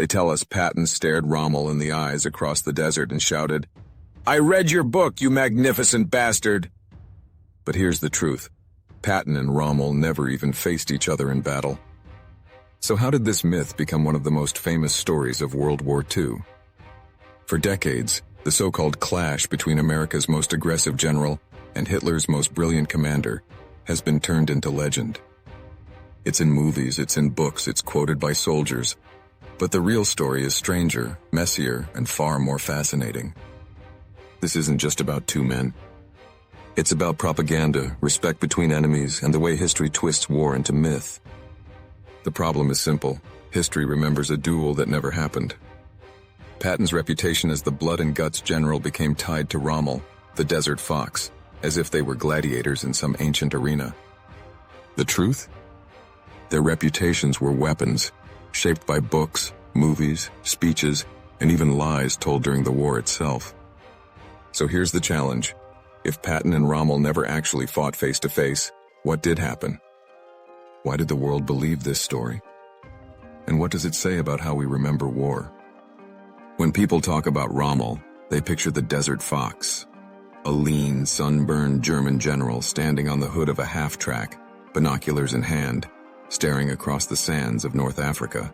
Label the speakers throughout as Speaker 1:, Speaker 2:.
Speaker 1: They tell us Patton stared Rommel in the eyes across the desert and shouted, "I read your book, you magnificent bastard!" But here's the truth. Patton and Rommel never even faced each other in battle. So how did this myth become one of the most famous stories of World War II? For decades, the so-called clash between America's most aggressive general and Hitler's most brilliant commander has been turned into legend. It's in movies, it's in books, it's quoted by soldiers. But the real story is stranger, messier, and far more fascinating. This isn't just about two men. It's about propaganda, respect between enemies, and the way history twists war into myth. The problem is simple. History remembers a duel that never happened. Patton's reputation as the blood-and-guts general became tied to Rommel, the desert fox, as if they were gladiators in some ancient arena. The truth? Their reputations were weapons, shaped by books, movies, speeches, and even lies told during the war itself. So here's the challenge. If Patton and Rommel never actually fought face-to-face, what did happen? Why did the world believe this story? And what does it say about how we remember war? When people talk about Rommel, they picture the desert fox, a lean, sunburned German general standing on the hood of a half-track, binoculars in hand, staring across the sands of North Africa.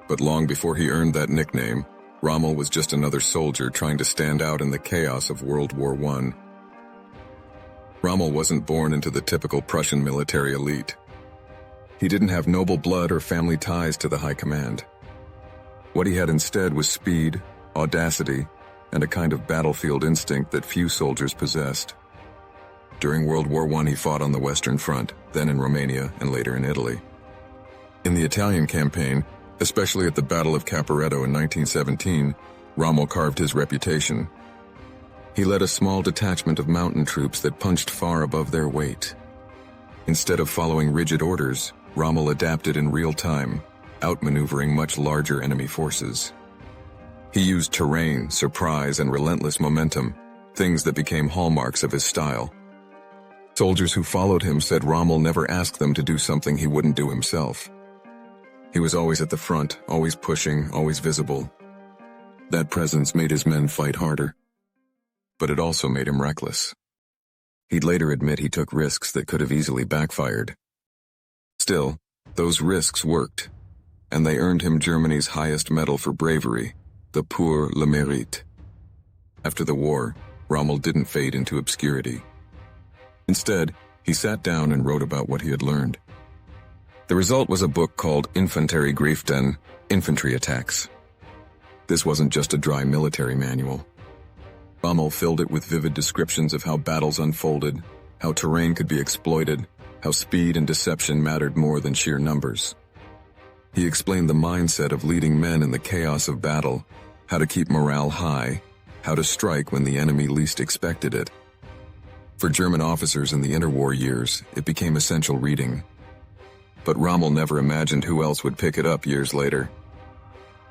Speaker 1: But long before he earned that nickname, Rommel was just another soldier trying to stand out in the chaos of World War I. Rommel wasn't born into the typical Prussian military elite. He didn't have noble blood or family ties to the high command. What he had instead was speed, audacity, and a kind of battlefield instinct that few soldiers possessed. During World War I, he fought on the Western Front, then in Romania and later in Italy. In the Italian campaign, especially at the Battle of Caporetto in 1917, Rommel carved his reputation. He led a small detachment of mountain troops that punched far above their weight. Instead of following rigid orders, Rommel adapted in real time, outmaneuvering much larger enemy forces. He used terrain, surprise, and relentless momentum, things that became hallmarks of his style. Soldiers who followed him said Rommel never asked them to do something he wouldn't do himself. He was always at the front, always pushing, always visible. That presence made his men fight harder. But it also made him reckless. He'd later admit he took risks that could have easily backfired. Still, those risks worked, and they earned him Germany's highest medal for bravery, the Pour le Mérite. After the war, Rommel didn't fade into obscurity. Instead, he sat down and wrote about what he had learned. The result was a book called Infanteriegriffen, Infantry Attacks. This wasn't just a dry military manual. Rommel filled it with vivid descriptions of how battles unfolded, how terrain could be exploited, how speed and deception mattered more than sheer numbers. He explained the mindset of leading men in the chaos of battle, how to keep morale high, how to strike when the enemy least expected it. For German officers in the interwar years, it became essential reading. But Rommel never imagined who else would pick it up years later.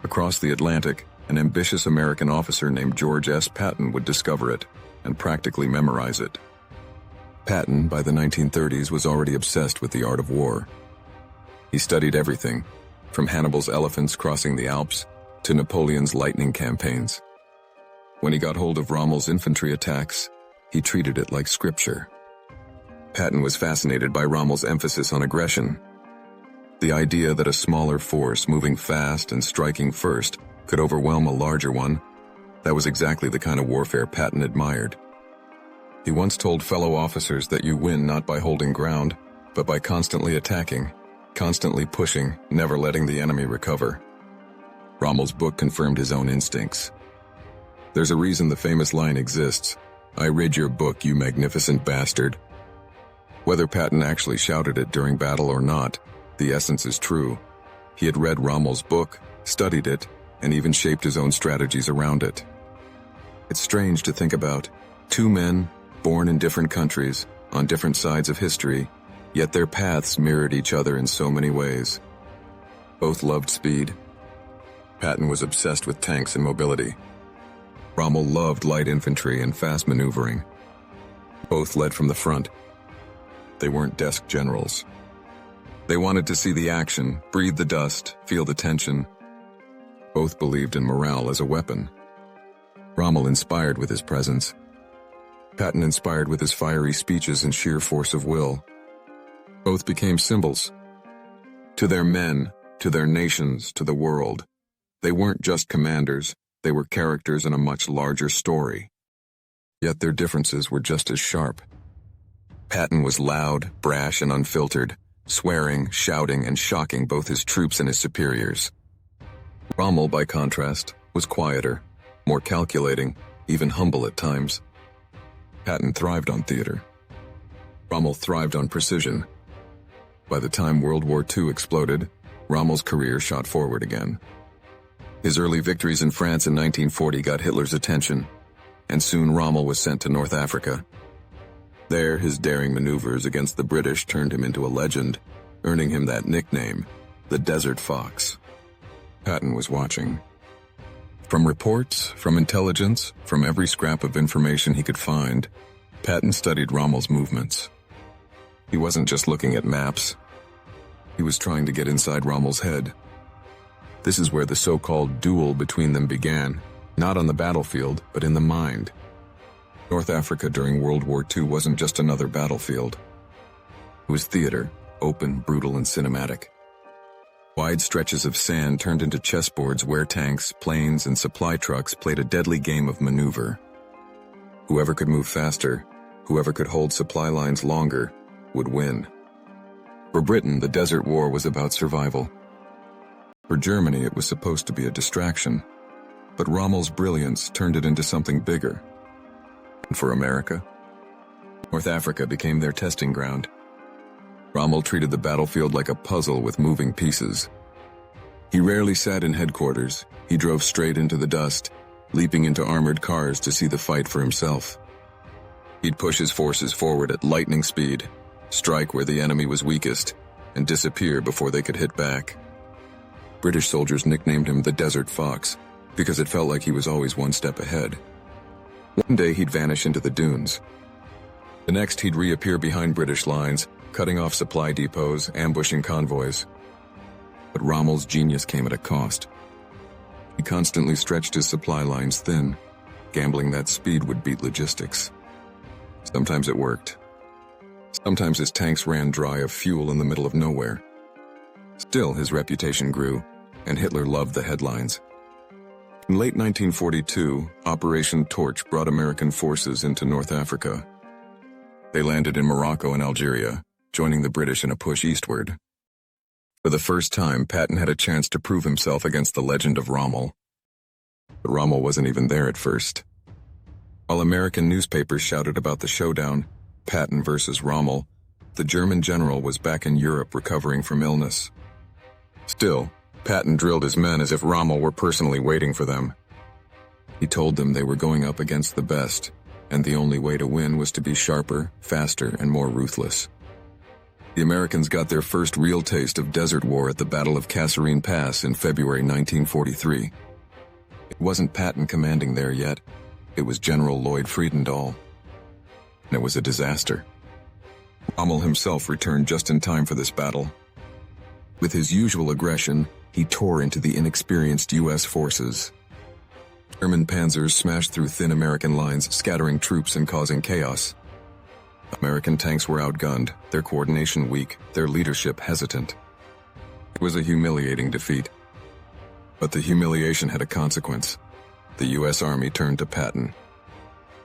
Speaker 1: Across the Atlantic, an ambitious American officer named George S. Patton would discover it and practically memorize it. Patton, by the 1930s, was already obsessed with the art of war. He studied everything, from Hannibal's elephants crossing the Alps to Napoleon's lightning campaigns. When he got hold of Rommel's infantry attacks, he treated it like scripture. Patton was fascinated by Rommel's emphasis on aggression. The idea that a smaller force moving fast and striking first could overwhelm a larger one, that was exactly the kind of warfare Patton admired. He once told fellow officers that you win not by holding ground, but by constantly attacking, constantly pushing, never letting the enemy recover. Rommel's book confirmed his own instincts. There's a reason the famous line exists, "I read your book, you magnificent bastard." Whether Patton actually shouted it during battle or not, the essence is true. He had read Rommel's book, studied it, and even shaped his own strategies around it. It's strange to think about. Two men, born in different countries, on different sides of history, yet their paths mirrored each other in so many ways. Both loved speed. Patton was obsessed with tanks and mobility. Rommel loved light infantry and fast maneuvering. Both led from the front. They weren't desk generals. They wanted to see the action, breathe the dust, feel the tension. Both believed in morale as a weapon. Rommel inspired with his presence. Patton inspired with his fiery speeches and sheer force of will. Both became symbols. To their men, to their nations, to the world. They weren't just commanders, they were characters in a much larger story. Yet their differences were just as sharp. Patton was loud, brash, and unfiltered, swearing, shouting, and shocking both his troops and his superiors. Rommel, by contrast, was quieter, more calculating, even humble at times. Patton thrived on theater. Rommel thrived on precision. By the time World War II exploded, Rommel's career shot forward again. His early victories in France in 1940 got Hitler's attention, and soon Rommel was sent to North Africa. There, his daring maneuvers against the British turned him into a legend, earning him that nickname, the Desert Fox. Patton was watching. From reports, from intelligence, from every scrap of information he could find, Patton studied Rommel's movements. He wasn't just looking at maps. He was trying to get inside Rommel's head. This is where the so-called duel between them began, not on the battlefield, but in the mind. North Africa during World War II wasn't just another battlefield. It was theater, open, brutal, and cinematic. Wide stretches of sand turned into chessboards where tanks, planes, and supply trucks played a deadly game of maneuver. Whoever could move faster, whoever could hold supply lines longer, would win. For Britain, the Desert War was about survival. For Germany, it was supposed to be a distraction. But Rommel's brilliance turned it into something bigger. And for America, North Africa became their testing ground. Rommel treated the battlefield like a puzzle with moving pieces. He rarely sat in headquarters. He drove straight into the dust, leaping into armored cars to see the fight for himself. He'd push his forces forward at lightning speed, strike where the enemy was weakest, and disappear before they could hit back. British soldiers nicknamed him the Desert Fox because it felt like he was always one step ahead. One day he'd vanish into the dunes. The next he'd reappear behind British lines, cutting off supply depots, ambushing convoys. But Rommel's genius came at a cost. He constantly stretched his supply lines thin, gambling that speed would beat logistics. Sometimes it worked. Sometimes his tanks ran dry of fuel in the middle of nowhere. Still, his reputation grew, and Hitler loved the headlines. In late 1942, Operation Torch brought American forces into North Africa. They landed in Morocco and Algeria, joining the British in a push eastward. For the first time, Patton had a chance to prove himself against the legend of Rommel. But Rommel wasn't even there at first. While American newspapers shouted about the showdown, Patton versus Rommel, the German general was back in Europe recovering from illness. Still, Patton drilled his men as if Rommel were personally waiting for them. He told them they were going up against the best, and the only way to win was to be sharper, faster, and more ruthless. The Americans got their first real taste of desert war at the Battle of Kasserine Pass in February 1943. It wasn't Patton commanding there yet. It was General Lloyd Friedendahl. And it was a disaster. Rommel himself returned just in time for this battle. With his usual aggression, he tore into the inexperienced U.S. forces. German panzers smashed through thin American lines, scattering troops and causing chaos. American tanks were outgunned, their coordination weak, their leadership hesitant. It was a humiliating defeat. But the humiliation had a consequence. The U.S. Army turned to Patton.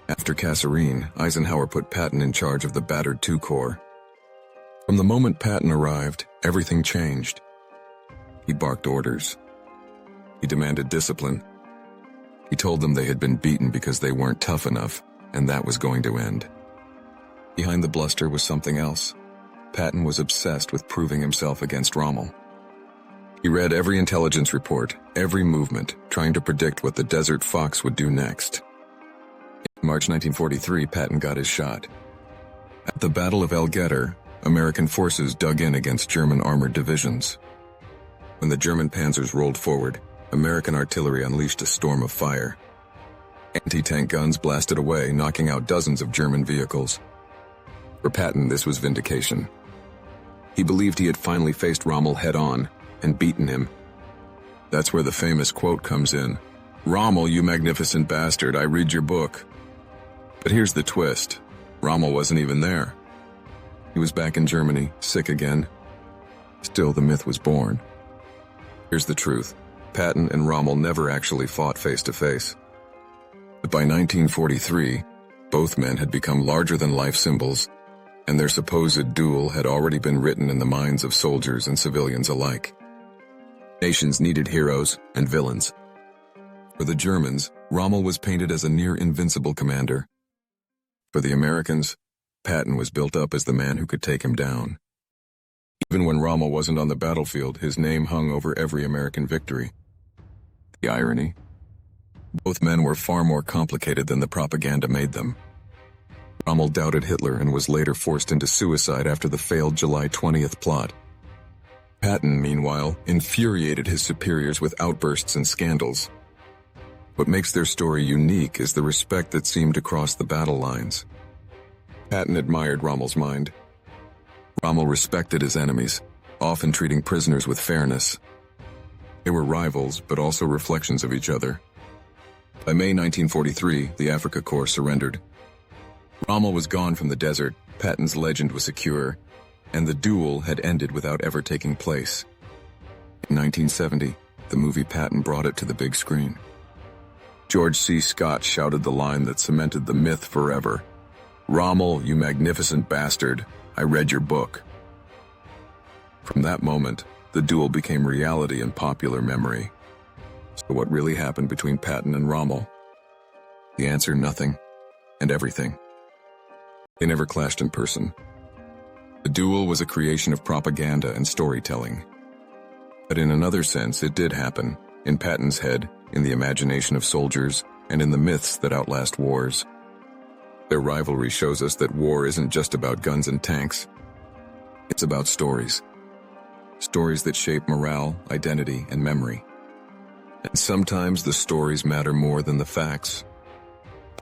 Speaker 1: After Kasserine, Eisenhower put Patton in charge of the battered II Corps. From the moment Patton arrived, everything changed. He barked orders. He demanded discipline. He told them they had been beaten because they weren't tough enough, and that was going to end. Behind the bluster was something else. Patton was obsessed with proving himself against Rommel. He read every intelligence report, every movement, trying to predict what the Desert Fox would do next. In March 1943, Patton got his shot. At the Battle of El Getter, American forces dug in against German armored divisions. When the German panzers rolled forward, American artillery unleashed a storm of fire. Anti-tank guns blasted away, knocking out dozens of German vehicles. For Patton, this was vindication. He believed he had finally faced Rommel head-on and beaten him. That's where the famous quote comes in. "Rommel, you magnificent bastard, I read your book." But here's the twist. Rommel wasn't even there. He was back in Germany, sick again. Still, the myth was born. Here's the truth. Patton and Rommel never actually fought face to face. But by 1943, both men had become larger-than-life symbols, and their supposed duel had already been written in the minds of soldiers and civilians alike. Nations needed heroes and villains. For the Germans, Rommel was painted as a near-invincible commander. For the Americans, Patton was built up as the man who could take him down. Even when Rommel wasn't on the battlefield, his name hung over every American victory. The irony? Both men were far more complicated than the propaganda made them. Rommel doubted Hitler and was later forced into suicide after the failed July 20th plot. Patton, meanwhile, infuriated his superiors with outbursts and scandals. What makes their story unique is the respect that seemed to cross the battle lines. Patton admired Rommel's mind. Rommel respected his enemies, often treating prisoners with fairness. They were rivals, but also reflections of each other. By May 1943, the Afrika Korps surrendered. Rommel was gone from the desert, Patton's legend was secure, and the duel had ended without ever taking place. In 1970, the movie Patton brought it to the big screen. George C. Scott shouted the line that cemented the myth forever. "Rommel, you magnificent bastard, I read your book." From that moment, the duel became reality and popular memory. So what really happened between Patton and Rommel? The answer, nothing and everything. They never clashed in person. The duel was a creation of propaganda and storytelling. But in another sense, it did happen, in Patton's head, in the imagination of soldiers, and in the myths that outlast wars. Their rivalry shows us that war isn't just about guns and tanks. It's about stories. Stories that shape morale, identity, and memory. And sometimes the stories matter more than the facts.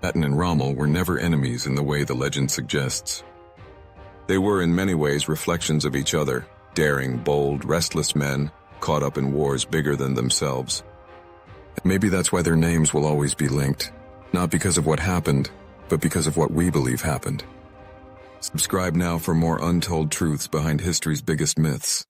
Speaker 1: Patton and Rommel were never enemies in the way the legend suggests. They were in many ways reflections of each other, daring, bold, restless men, caught up in wars bigger than themselves. And maybe that's why their names will always be linked, not because of what happened, but because of what we believe happened. Subscribe now for more untold truths behind history's biggest myths.